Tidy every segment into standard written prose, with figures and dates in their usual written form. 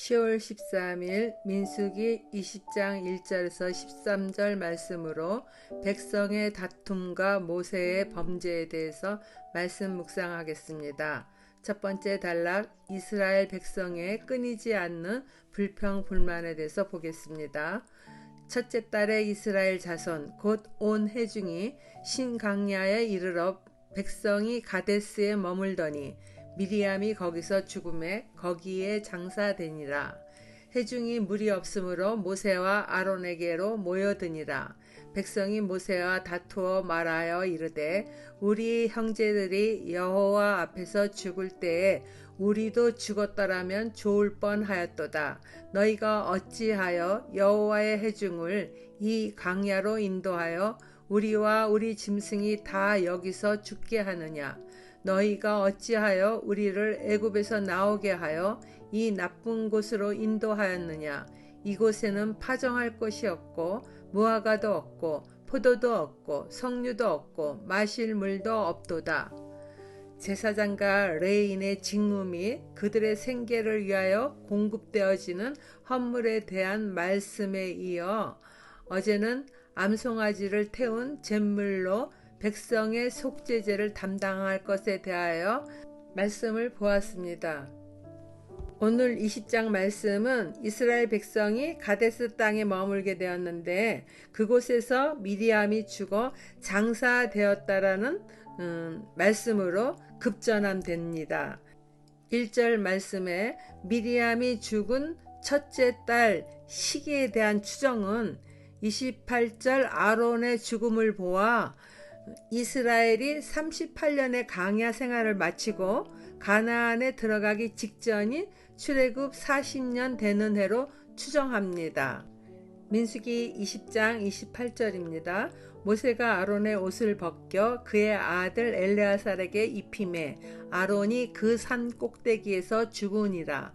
10월 13일 민수기 20장 1절에서 13절 말씀으로 백성의 다툼과 모세의 범죄에 대해서 말씀 묵상하겠습니다. 첫 번째 단락, 이스라엘 백성의 끊이지 않는 불평 불만에 대해서 보겠습니다. 첫째 달에 이스라엘 자손 곧 온 회중이 신강야에 이르러 백성이 가데스에 머물더니 미리암이 거기서 죽음에 거기에 장사되니라. 회중이 물이 없으므로 모세와 아론에게로 모여드니라. 백성이 모세와 다투어 말하여 이르되 우리 형제들이 여호와 앞에서 죽을 때에 우리도 죽었더라면 좋을 뻔하였도다. 너희가 어찌하여 여호와의 회중을 이 강야로 인도하여 우리와 우리 짐승이 다 여기서 죽게 하느냐. 너희가 어찌하여 우리를 애굽에서 나오게 하여 이 나쁜 곳으로 인도하였느냐. 이곳에는 파종할 것이 없고 무화과도 없고 포도도 없고 석류도 없고 마실 물도 없도다. 제사장과 레인의 직무 및 그들의 생계를 위하여 공급되어지는 헌물에 대한 말씀에 이어 어제는 암송아지를 태운 잿물로 백성의 속죄제를 담당할 것에 대하여 말씀을 보았습니다. 오늘 20장 말씀은 이스라엘 백성이 가데스 땅에 머물게 되었는데 그곳에서 미리암이 죽어 장사되었다라는 말씀으로 급전함됩니다. 1절 말씀에 미리암이 죽은 첫째 달 시기에 대한 추정은 28절 아론의 죽음을 보아 이스라엘이 38년의 강야 생활을 마치고 가나안에 들어가기 직전인 출애굽 40년 되는 해로 추정합니다. 민수기 20장 28절입니다. 모세가 아론의 옷을 벗겨 그의 아들 엘레아살에게 입히매 아론이 그 산 꼭대기에서 죽으니라.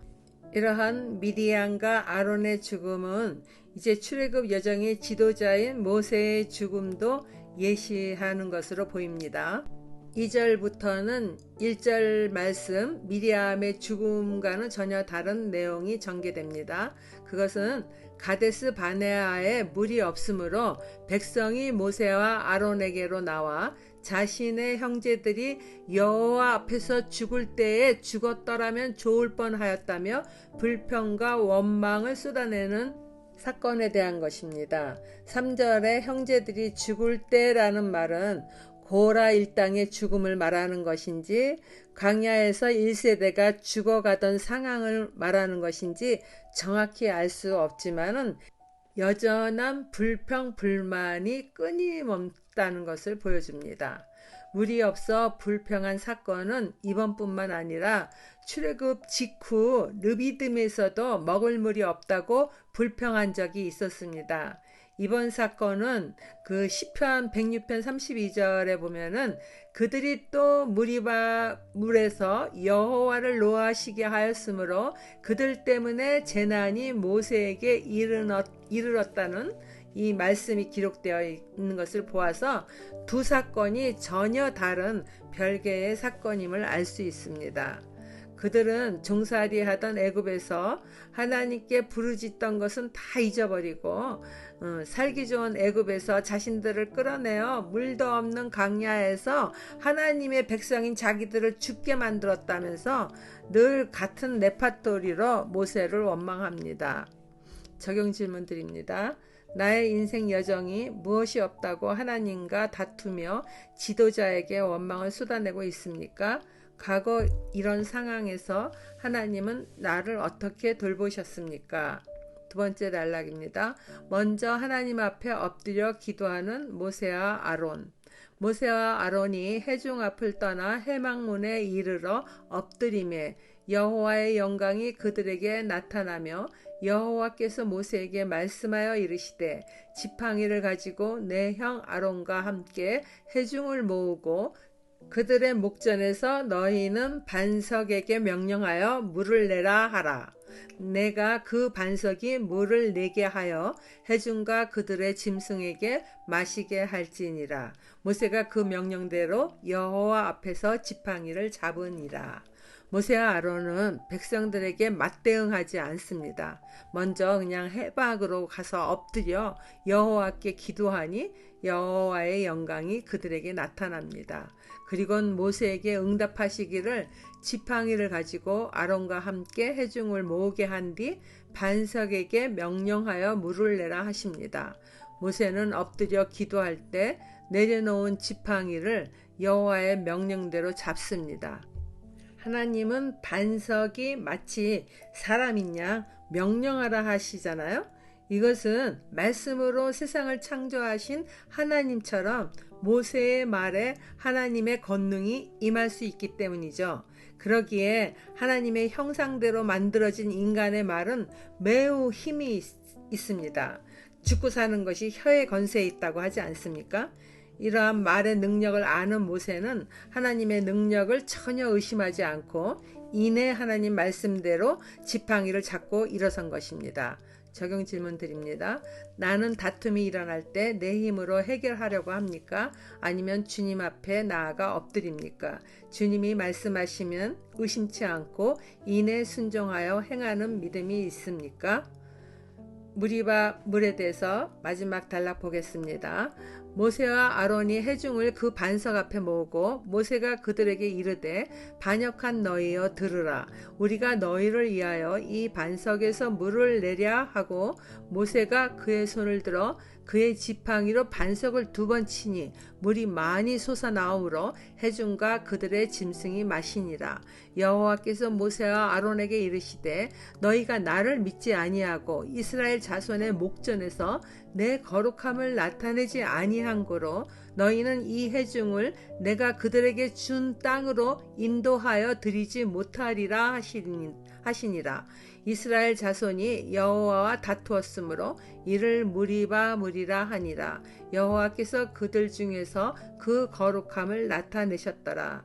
이러한 미디안과 아론의 죽음은 이제 출애굽 여정의 지도자인 모세의 죽음도 예시하는 것으로 보입니다. 2절부터는 1절 말씀 미리암의 죽음과는 전혀 다른 내용이 전개됩니다. 그것은 가데스 바네아에 물이 없으므로 백성이 모세와 아론에게로 나와 자신의 형제들이 여호와 앞에서 죽을 때에 죽었더라면 좋을 뻔하였다며 불평과 원망을 쏟아내는 사건에 대한 것입니다. 3절에 형제들이 죽을 때라는 말은 고라 일당의 죽음을 말하는 것인지 광야에서 1세대가 죽어가던 상황을 말하는 것인지 정확히 알 수 없지만은 여전한 불평 불만이 끊임없다는 것을 보여줍니다. 물이 없어 불평한 사건은 이번뿐만 아니라 출애굽 직후 르비딤에서도 먹을 물이 없다고 불평한 적이 있었습니다. 이번 사건은 그 시편 106편 32절에 보면은 그들이 또 물에서 여호와를 노하시게 하였으므로 그들 때문에 재난이 모세에게 이르렀다는 이 말씀이 기록되어 있는 것을 보아서 두 사건이 전혀 다른 별개의 사건임을 알 수 있습니다. 그들은 종살이하던 애굽에서 하나님께 부르짖던 것은 다 잊어버리고 살기 좋은 애굽에서 자신들을 끌어내어 물도 없는 강야에서 하나님의 백성인 자기들을 죽게 만들었다면서 늘 같은 레파토리로 모세를 원망합니다. 적용 질문 드립니다. 나의 인생 여정이 무엇이 없다고 하나님과 다투며 지도자에게 원망을 쏟아내고 있습니까? 과거 이런 상황에서 하나님은 나를 어떻게 돌보셨습니까? 두 번째 단락입니다. 먼저 하나님 앞에 엎드려 기도하는 모세와 아론. 모세와 아론이 회중 앞을 떠나 회막문에 이르러 엎드리매 여호와의 영광이 그들에게 나타나며 여호와께서 모세에게 말씀하여 이르시되 지팡이를 가지고 내 형 아론과 함께 회중을 모으고 그들의 목전에서 너희는 반석에게 명령하여 물을 내라 하라. 내가 그 반석이 물을 내게 하여 회중과 그들의 짐승에게 마시게 할지니라. 모세가 그 명령대로 여호와 앞에서 지팡이를 잡으니라. 모세와 아론은 백성들에게 맞대응하지 않습니다. 먼저 그냥 해박으로 가서 엎드려 여호와께 기도하니 여호와의 영광이 그들에게 나타납니다. 그리고는 모세에게 응답하시기를 지팡이를 가지고 아론과 함께 회중을 모으게 한 뒤 반석에게 명령하여 물을 내라 하십니다. 모세는 엎드려 기도할 때 내려놓은 지팡이를 여호와의 명령대로 잡습니다. 하나님은 반석이 마치 사람인 양 명령하라 하시잖아요. 이것은 말씀으로 세상을 창조하신 하나님처럼 모세의 말에 하나님의 권능이 임할 수 있기 때문이죠. 그러기에 하나님의 형상대로 만들어진 인간의 말은 매우 힘이 있습니다. 죽고 사는 것이 혀의 건세에 있다고 하지 않습니까? 이러한 말의 능력을 아는 모세는 하나님의 능력을 전혀 의심하지 않고 이내 하나님 말씀대로 지팡이를 잡고 일어선 것입니다. 적용 질문 드립니다. 나는 다툼이 일어날 때 내 힘으로 해결하려고 합니까? 아니면 주님 앞에 나아가 엎드립니까? 주님이 말씀하시면 의심치 않고 이내 순종하여 행하는 믿음이 있습니까? 무리와 물에 대해서 마지막 단락 보겠습니다. 모세와 아론이 회중을 그 반석 앞에 모으고 모세가 그들에게 이르되 반역한 너희여 들으라. 우리가 너희를 위하여 이 반석에서 물을 내랴 하고 모세가 그의 손을 들어 그의 지팡이로 반석을 2번 치니 물이 많이 솟아나오므로 회중과 그들의 짐승이 마시니라. 여호와께서 모세와 아론에게 이르시되 너희가 나를 믿지 아니하고 이스라엘 자손의 목전에서 내 거룩함을 나타내지 아니한 고로 너희는 이 회중을 내가 그들에게 준 땅으로 인도하여 드리지 못하리라 하시니라. 이스라엘 자손이 여호와와 다투었으므로 이를 무리라 하니라. 여호와께서 그들 중에서 그 거룩함을 나타내셨더라.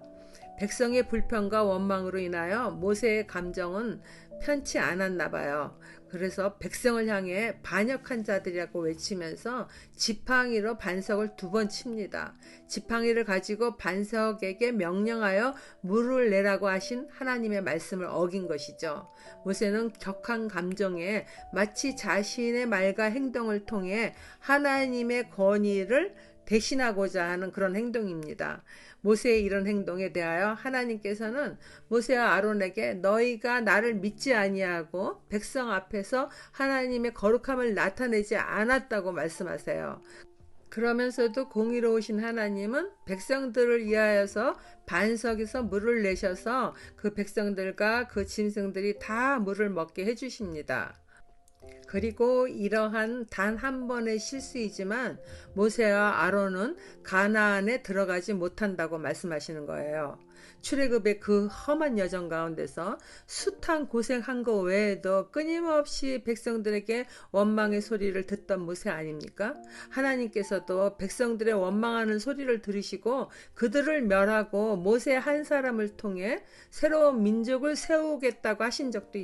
백성의 불평과 원망으로 인하여 모세의 감정은 편치 않았나 봐요. 그래서 백성을 향해 반역한 자들이라고 외치면서 지팡이로 반석을 2번 칩니다. 지팡이를 가지고 반석에게 명령하여 물을 내라고 하신 하나님의 말씀을 어긴 것이죠. 모세는 격한 감정에 마치 자신의 말과 행동을 통해 하나님의 권위를 대신하고자 하는 그런 행동입니다. 모세의 이런 행동에 대하여 하나님께서는 모세와 아론에게 너희가 나를 믿지 아니하고 백성 앞에서 하나님의 거룩함을 나타내지 않았다고 말씀하세요. 그러면서도 공의로우신 하나님은 백성들을 위하여서 반석에서 물을 내셔서 그 백성들과 그 짐승들이 다 물을 먹게 해주십니다. 그리고 이러한 단 한 번의 실수이지만 모세와 아론은 가나안에 들어가지 못한다고 말씀하시는 거예요. 출애굽의 그 험한 여정 가운데서 숱한 고생한 거 외에도 끊임없이 백성들에게 원망의 소리를 듣던 모세 아닙니까? 하나님께서도 백성들의 원망하는 소리를 들으시고 그들을 멸하고 모세 한 사람을 통해 새로운 민족을 세우겠다고 하신 적도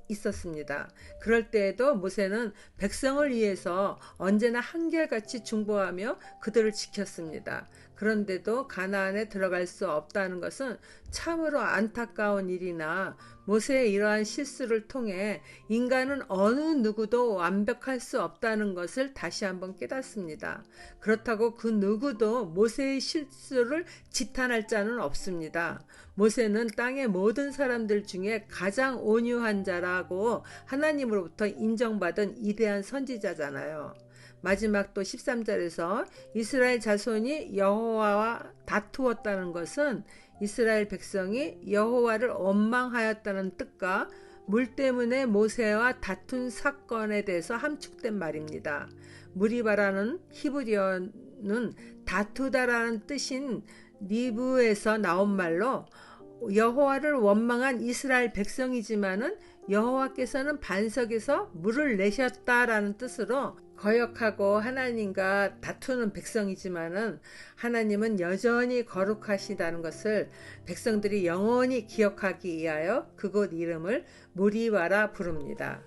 있었습니다. 그럴 때에도 모세는 백성을 위해서 언제나 한결같이 중보하며 그들을 지켰습니다. 그런데도 가나안에 들어갈 수 없다는 것은 참으로 안타까운 일이나 모세의 이러한 실수를 통해 인간은 어느 누구도 완벽할 수 없다는 것을 다시 한번 깨닫습니다. 그렇다고 그 누구도 모세의 실수를 지탄할 자는 없습니다. 모세는 땅의 모든 사람들 중에 가장 온유한 자라고 하나님으로부터 인정받은 위대한 선지자잖아요. 마지막 또 13절에서 이스라엘 자손이 여호와와 다투었다는 것은 이스라엘 백성이 여호와를 원망하였다는 뜻과 물 때문에 모세와 다툰 사건에 대해서 함축된 말입니다. 무리바라는 히브리어는 다투다라는 뜻인 리브에서 나온 말로 여호와를 원망한 이스라엘 백성이지만은 여호와께서는 반석에서 물을 내셨다라는 뜻으로 거역하고 하나님과 다투는 백성이지만은 하나님은 여전히 거룩하시다는 것을 백성들이 영원히 기억하기 위하여 그곳 이름을 무리바라 부릅니다.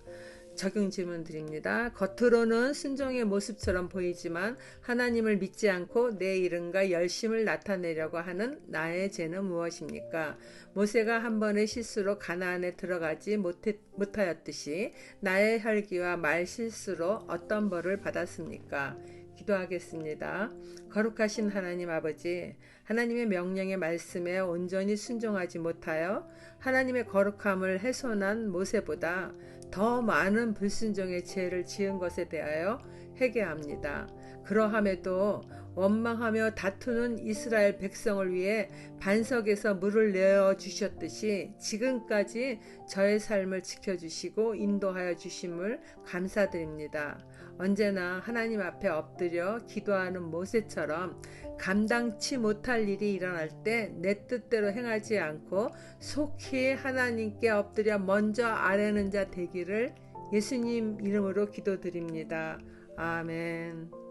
적용 질문 드립니다. 겉으로는 순종의 모습처럼 보이지만 하나님을 믿지 않고 내 이름과 열심을 나타내려고 하는 나의 죄는 무엇입니까? 모세가 한 번의 실수로 가나안에 들어가지 못하였듯이 나의 혈기와 말 실수로 어떤 벌을 받았습니까? 기도하겠습니다. 거룩하신 하나님 아버지, 하나님의 명령의 말씀에 온전히 순종하지 못하여 하나님의 거룩함을 훼손한 모세보다 더 많은 불순종의 죄를 지은 것에 대하여 회개합니다. 그러함에도 원망하며 다투는 이스라엘 백성을 위해 반석에서 물을 내어 주셨듯이 지금까지 저의 삶을 지켜주시고 인도하여 주심을 감사드립니다. 언제나 하나님 앞에 엎드려 기도하는 모세처럼 감당치 못할 일이 일어날 때 내 뜻대로 행하지 않고 속히 하나님께 엎드려 먼저 아뢰는 자 되기를 예수님 이름으로 기도드립니다. 아멘.